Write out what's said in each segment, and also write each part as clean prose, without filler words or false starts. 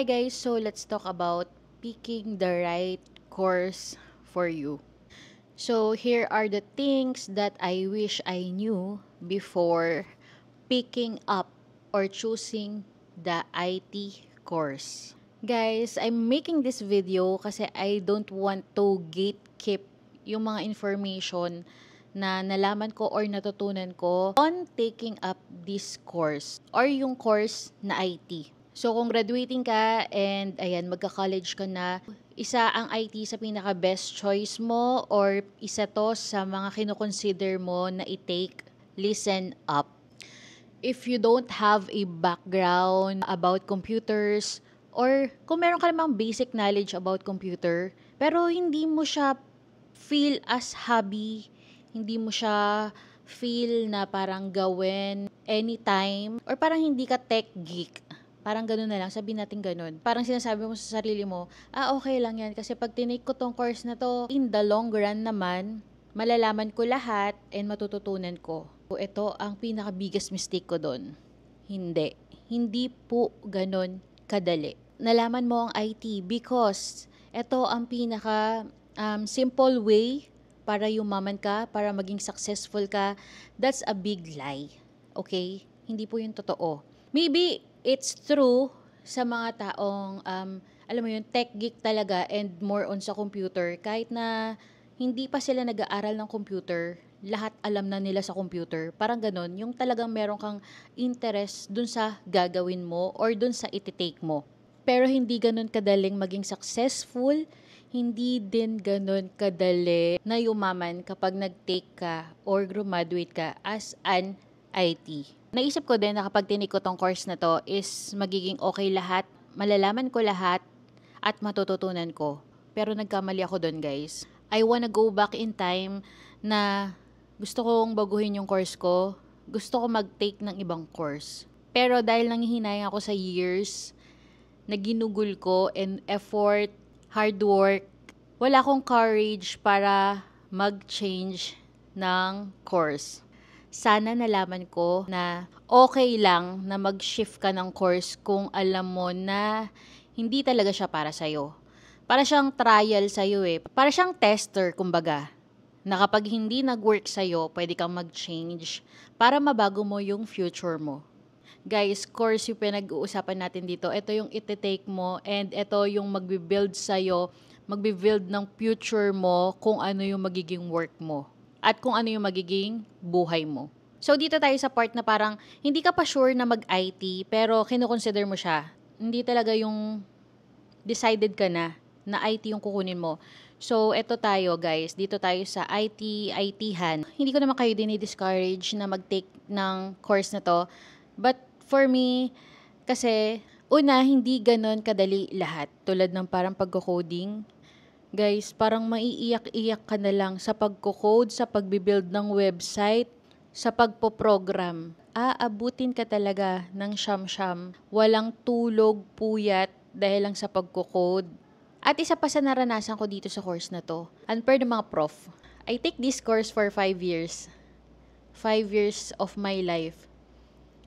Hi guys, so let's talk about picking the right course for you. So here are the things that I wish I knew before picking up or choosing the IT course. Guys, I'm making this video kasi I don't want to gatekeep yung mga information na nalaman ko or natutunan ko on taking up this course or yung course na IT. So kung graduating ka and ayan, magka-college ka na, isa ang IT sa pinaka-best choice mo or isa to sa mga kinoconsider mo na i-take, listen up. If you don't have a background about computers or kung meron ka namang basic knowledge about computer, pero hindi mo siya feel as hobby, hindi mo siya feel na parang gawin anytime, or parang hindi ka tech geek. Parang gano'n na lang, sabihin natin gano'n. Parang sinasabi mo sa sarili mo, okay lang yan kasi pag tinake ko tong course na to, in the long run naman, malalaman ko lahat and matututunan ko. Ito ang pinaka-biggest mistake ko doon. Hindi. Hindi po gano'n kadali. Nalaman mo ang IT because ito ang pinaka simple way para yumaman ka, para maging successful ka. That's a big lie. Okay? Hindi po yun totoo. Maybe it's true sa mga taong, alam mo yun, tech geek talaga and more on sa computer. Kahit na hindi pa sila nag-aaral ng computer, lahat alam na nila sa computer. Parang ganon, yung talagang meron kang interest dun sa gagawin mo or dun sa ititake mo. Pero hindi ganon kadaling maging successful, hindi din ganon kadali na yumaman kapag nag-take ka or graduate ka as an IT. Naisip ko din na kapag tinake ko tong course na to is magiging okay lahat, malalaman ko lahat, at matututunan ko. Pero nagkamali ako doon guys. I wanna go back in time na gusto kong baguhin yung course ko. Gusto ko mag-take ng ibang course. Pero dahil nanghihinayang ako sa years na ginugol ko and effort, hard work, wala akong courage para mag-change ng course. Sana nalaman ko na okay lang na mag-shift ka ng course kung alam mo na hindi talaga siya para sa'yo. Para siyang trial sa'yo eh. Para siyang tester, kumbaga. Na kapag hindi nag-work sa'yo, pwede kang mag-change para mabago mo yung future mo. Guys, course yung pinag-uusapan natin dito. Ito yung iti-take mo and ito yung magbi-build sa'yo, magbi-build ng future mo kung ano yung magiging work mo at kung ano yung magiging buhay mo. So, dito tayo sa part na parang hindi ka pa sure na mag-IT pero kinoconsider mo siya. Hindi talaga yung decided ka na IT yung kukunin mo. So, eto tayo guys. Dito tayo sa IT-han. Hindi ko naman kayo dinidiscourage na mag-take ng course na to. But for me, kasi una, hindi ganon kadali lahat. Tulad ng parang pagko-coding. Guys, parang maiiyak-iyak ka na lang sa pagko-code, sa pagbibuild ng website, sa pagpo-program. Aabutin ka talaga ng siyam-siyam. Walang tulog, puyat, dahil lang sa pagko-code. At isa pa sa naranasan ko dito sa course na to, and per the mga prof, I take this course for 5 years. 5 years of my life.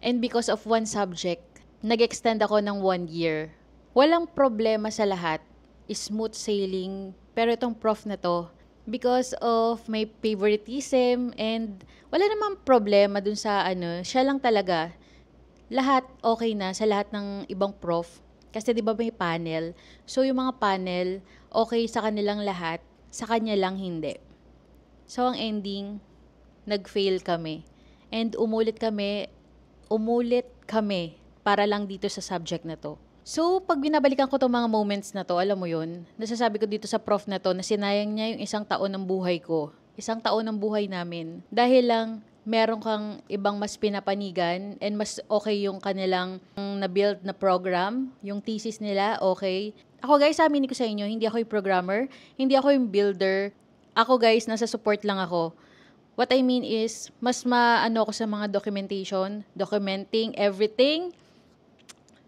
And because of one subject, nag-extend ako ng 1 year. Walang problema sa lahat. Smooth sailing. Pero itong prof na to, because of my favoritism and wala namang problema dun sa siya lang talaga. Lahat okay na sa lahat ng ibang prof. Kasi di ba may panel? So yung mga panel, okay sa kanilang lahat, sa kanya lang hindi. So ang ending, nag-fail kami. And umulit kami para lang dito sa subject na to. So, pag binabalikan ko itong mga moments na to, alam mo yun, nasasabi ko dito sa prof na to na sinayang niya yung 1 taon ng buhay ko. 1 taon ng buhay namin. Dahil lang, meron kang ibang mas pinapanigan and mas okay yung kanilang na-build na program, yung thesis nila, okay. Ako guys, aminin ko sa inyo, hindi ako yung programmer, hindi ako yung builder. Ako guys, nasa support lang ako. What I mean is, mas maano ako sa mga documentation, documenting everything,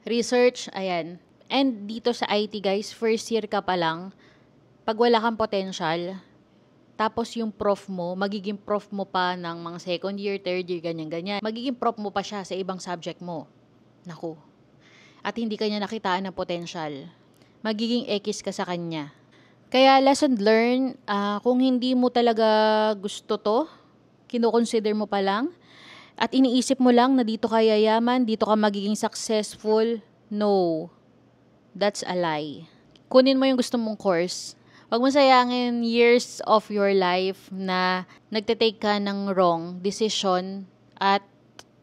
research, ayan. And dito sa IT guys, first year ka pa lang, pag wala kang potential, tapos yung prof mo, magiging prof mo pa ng mga second year, third year, ganyan-ganyan. Magiging prof mo pa siya sa ibang subject mo. Naku. at hindi kanya nakitaan ng potensyal. Magiging X ka sa kanya. Kaya lesson learned, kung hindi mo talaga gusto to, kinoconsider mo pa lang, at iniisip mo lang na dito ka yayaman, dito ka magiging successful, no, that's a lie. Kunin mo yung gusto mong course. Huwag mo sayangin years of your life na nagte-take ka ng wrong decision at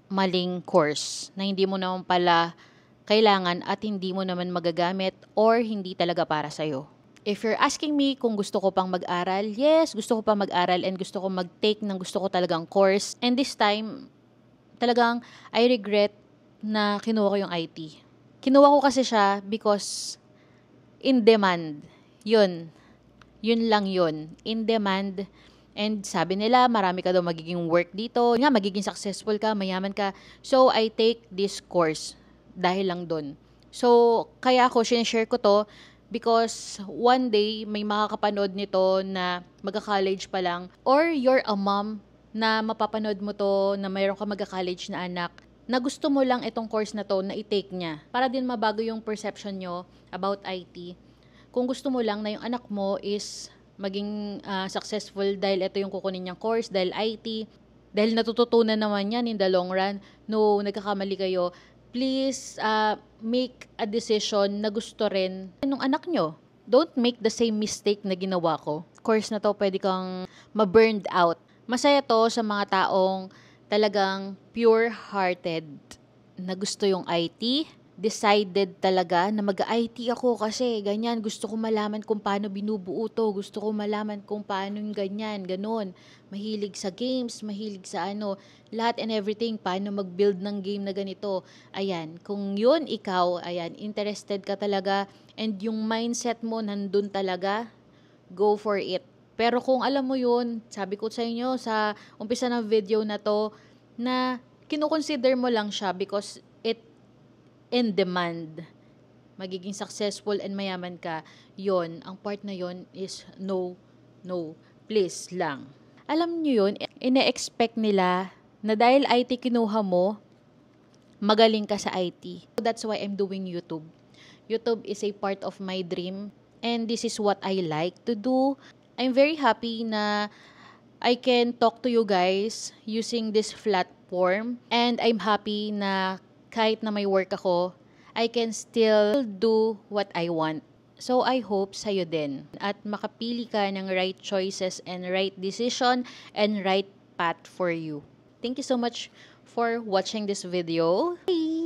maling course na hindi mo naman pala kailangan at hindi mo naman magagamit or hindi talaga para sa'yo. If you're asking me kung gusto ko pang mag-aral, yes, gusto ko pang mag-aral and gusto ko mag-take ng gusto ko talagang course. And this time, talagang I regret na kinuha ko yung IT. Kinuha ko kasi siya because in demand. Yun lang yun. In demand. And sabi nila, marami ka daw magiging work dito. Nga, magiging successful ka, mayaman ka. So, I take this course dahil lang dun. So, kaya ako, sinishare ko to because one day, may makakapanood nito na magka-college pa lang. Or you're a mom na mapapanood mo to na mayroon ka magka-college na anak na gusto mo lang itong course na to na i-take niya. Para din mabago yung perception nyo about IT. Kung gusto mo lang na yung anak mo is maging successful dahil ito yung kukunin niyang course, dahil IT, dahil natututunan naman yan in the long run, no, nagkakamali kayo, please make a decision na gusto rin ng anak nyo. Don't make the same mistake na ginawa ko. Course na to, pwede kang ma-burned out. Masaya to sa mga taong talagang pure-hearted na gusto yung IT, decided talaga na mag-IT ako kasi ganyan, gusto ko malaman kung paano binubuo to, gusto ko malaman kung paano yung ganyan, ganun. Mahilig sa games, mahilig sa lahat and everything, paano mag-build ng game na ganito. Ayan, kung yun ikaw, ayan, interested ka talaga and yung mindset mo nandun talaga, go for it. Pero kung alam mo yun, sabi ko sa inyo sa umpisa ng video na to, na kinukonsider mo lang siya because it in demand, magiging successful and mayaman ka, yon ang part na yon is no, please lang. Alam nyo yun, ine-expect nila na dahil IT kinuha mo, magaling ka sa IT. That's why I'm doing YouTube. YouTube is a part of my dream and this is what I like to do. I'm very happy na I can talk to you guys using this platform and I'm happy na kahit na may work ako, I can still do what I want. So, I hope sa'yo din. At makapili ka ng right choices and right decision and right path for you. Thank you so much for watching this video. Bye!